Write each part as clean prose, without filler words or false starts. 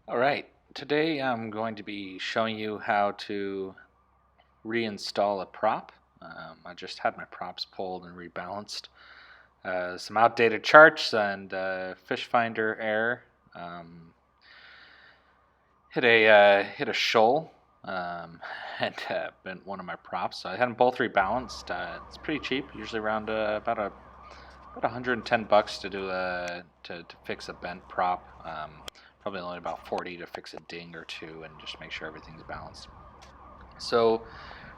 All right, today I'm going to be showing you how to reinstall a prop. I just had my props pulled and rebalanced. Some outdated charts and fish finder error. Um, hit a shoal and bent one of my props. So I had them both rebalanced. It's pretty cheap, usually around about 110 bucks to do to fix a bent prop. Probably only about 40 to fix a ding or two and just make sure everything's balanced. So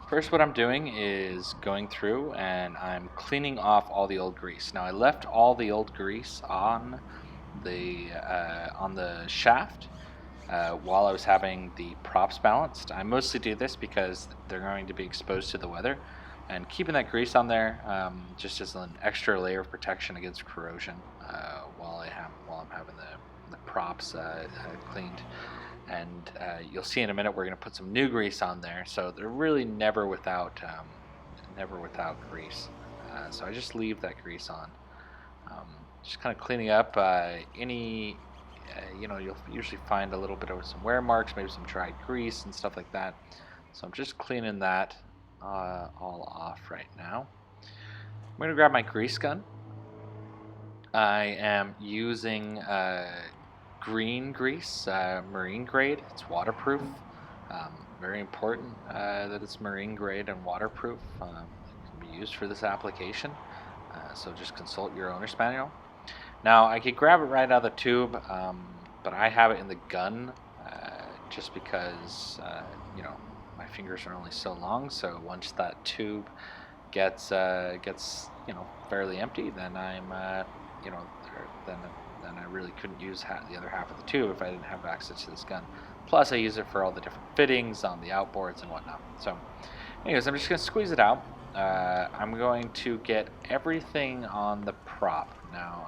first what I'm doing is going through and I'm cleaning off all the old grease. Now I left all the old grease on the shaft while I was having the props balanced. I mostly do this because they're going to be exposed to the weather, and keeping that grease on there just as an extra layer of protection against corrosion while I'm having the props cleaned. And you'll see in a minute we're going to put some new grease on there, so they're really never without grease. So I just leave that grease on, just kind of cleaning up any. You'll usually find a little bit of some wear marks, maybe some dried grease and stuff like that. So I'm just cleaning that all off right now. I'm going to grab my grease gun. I am using green grease, marine grade. It's waterproof. Very important that it's marine grade and waterproof. It can be used for this application. So just consult your owner's manual. Now I could grab it right out of the tube, but I have it in the gun just because my fingers are only so long. So once that tube gets fairly empty, then I'm you know then I really couldn't use the other half of the tube if I didn't have access to this gun. Plus I use it for all the different fittings on the outboards and whatnot. So anyways, I'm just going to squeeze it out. I'm going to get everything on the prop. Now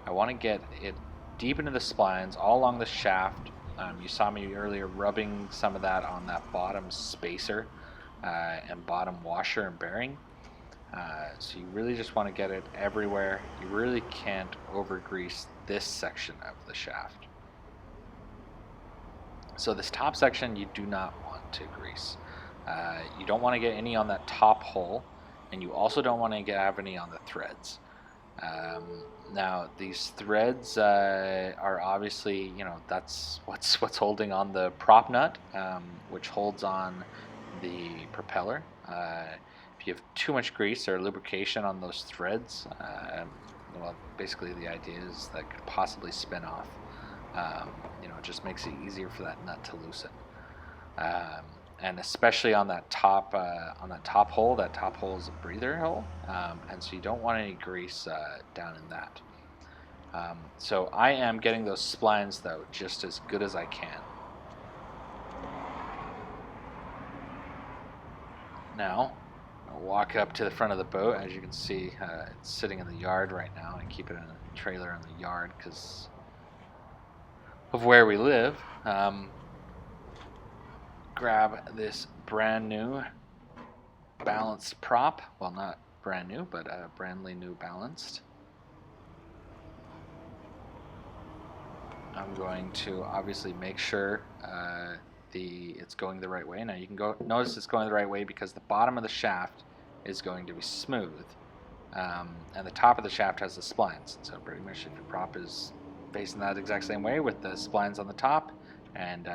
I want to get it deep into the splines, all along the shaft. You saw me earlier rubbing some of that on that bottom spacer and bottom washer and bearing. So you really just want to get it everywhere. You really can't over grease this section of the shaft. So this top section you do not want to grease. You don't want to get any on that top hole, and you also don't want to have any on the threads. Now these threads are obviously, that's what's holding on the prop nut, which holds on the propeller. If you have too much grease or lubrication on those threads, well, basically the idea is that could possibly spin off. It just makes it easier for that nut to loosen. And especially on that top hole. That top hole is a breather hole, and so you don't want any grease down in that. So I am getting those splines though just as good as I can. Now I'll walk up to the front of the boat. As you can see, it's sitting in the yard right now. I keep it in a trailer in the yard because of where we live. Grab this brand new balanced prop. Well, not brand new, but brandly new balanced. I'm going to obviously make sure it's going the right way. Now you can notice it's going the right way because the bottom of the shaft is going to be smooth, and the top of the shaft has the splines. So pretty much if your prop is facing that exact same way with the splines on the top and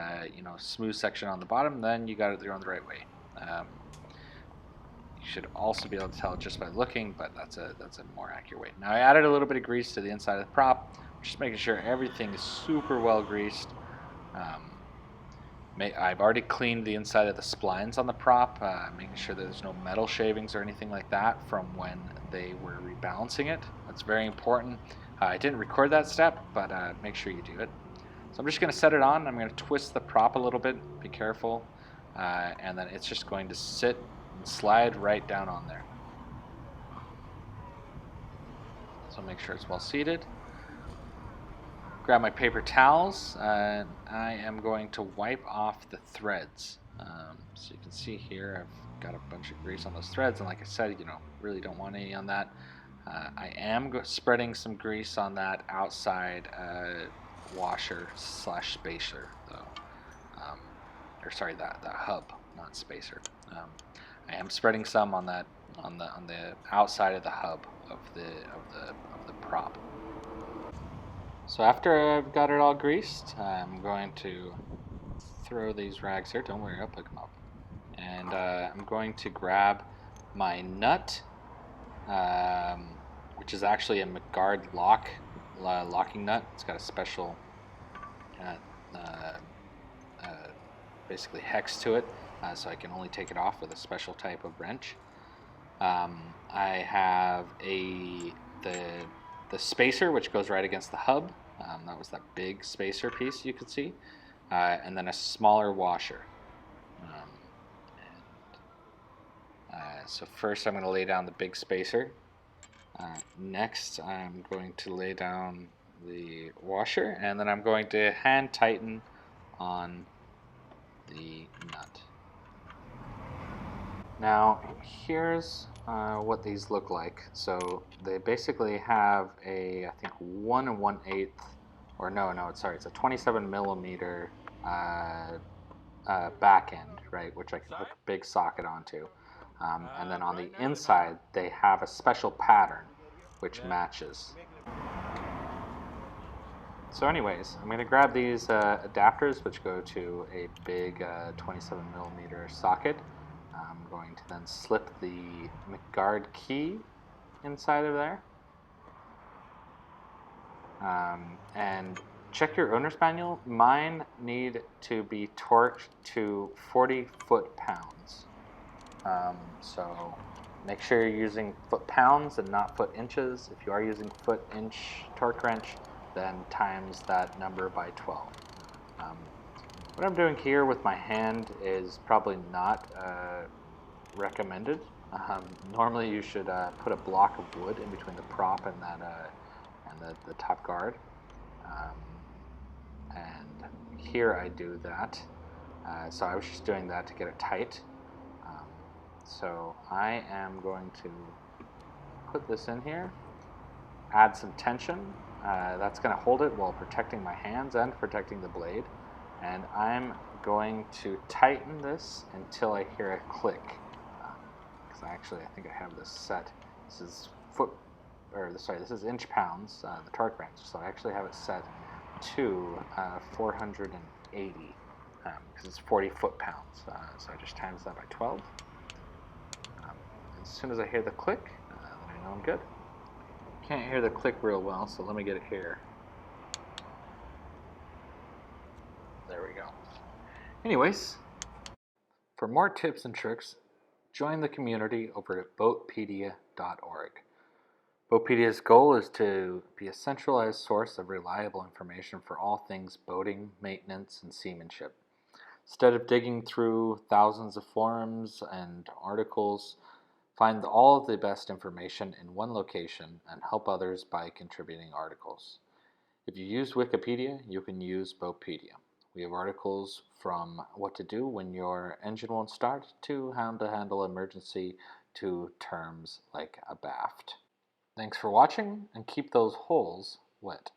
smooth section on the bottom, then you got it going the right way. You should also be able to tell just by looking, but that's a more accurate way. Now I added a little bit of grease to the inside of the prop, just making sure everything is super well greased. I've already cleaned the inside of the splines on the prop, making sure that there's no metal shavings or anything like that from when they were rebalancing it. That's very important. I didn't record that step, but make sure you do it. So I'm just going to set it on. I'm going to twist the prop a little bit. Be careful. And then it's just going to sit and slide right down on there. So make sure it's well seated. Grab my paper towels, and I am going to wipe off the threads. So you can see here I've got a bunch of grease on those threads, and like I said, really don't want any on that. I am spreading some grease on that outside washer slash spacer though, or sorry, that hub, not spacer. I am spreading some on that on the outside of the hub of the prop. So after I've got it all greased, I'm going to throw these rags here. Don't worry, I'll pick them up. And I'm going to grab my nut, which is actually a McGard locking nut. It's got a special basically hex to it, so I can only take it off with a special type of wrench. I have the spacer, which goes right against the hub. That was that big spacer piece you could see, and then a smaller washer. So first I'm going to lay down the big spacer. Next I'm going to lay down the washer, and then I'm going to hand tighten on the nut. Now here's what these look like. So they basically have a, I think, 1 1/8, or no, sorry, it's a 27 millimeter back end, right, which I can hook a big socket onto. And then on the inside, they have a special pattern which matches. So anyways, I'm going to grab these adapters, which go to a big 27 millimeter socket. I'm going to then slip the McGard key inside of there. And check your owner's manual. Mine need to be torqued to 40 foot-pounds. So make sure you're using foot-pounds and not foot-inches. If you are using foot-inch torque wrench, then times that number by 12. What I'm doing here with my hand is probably not recommended. Normally you should put a block of wood in between the prop and that and the top guard. And here I do that. So I was just doing that to get it tight. So I am going to put this in here, add some tension. That's going to hold it while protecting my hands and protecting the blade. And I'm going to tighten this until I hear a click. Because I think I have this set. This is this is inch pounds, the torque wrench. So I actually have it set to 480 because it's 40 foot-pounds. So I just times that by 12. As soon as I hear the click, I know I'm good. Can't hear the click real well, so let me get it here. There we go. Anyways, for more tips and tricks, join the community over at boatpedia.org. Boatpedia's goal is to be a centralized source of reliable information for all things boating, maintenance, and seamanship. Instead of digging through thousands of forums and articles, find all of the best information in one location and help others by contributing articles. If you use Wikipedia, you can use Boatpedia. We have articles from what to do when your engine won't start to how to handle emergency to terms like a baft. Thanks for watching, and keep those holes wet.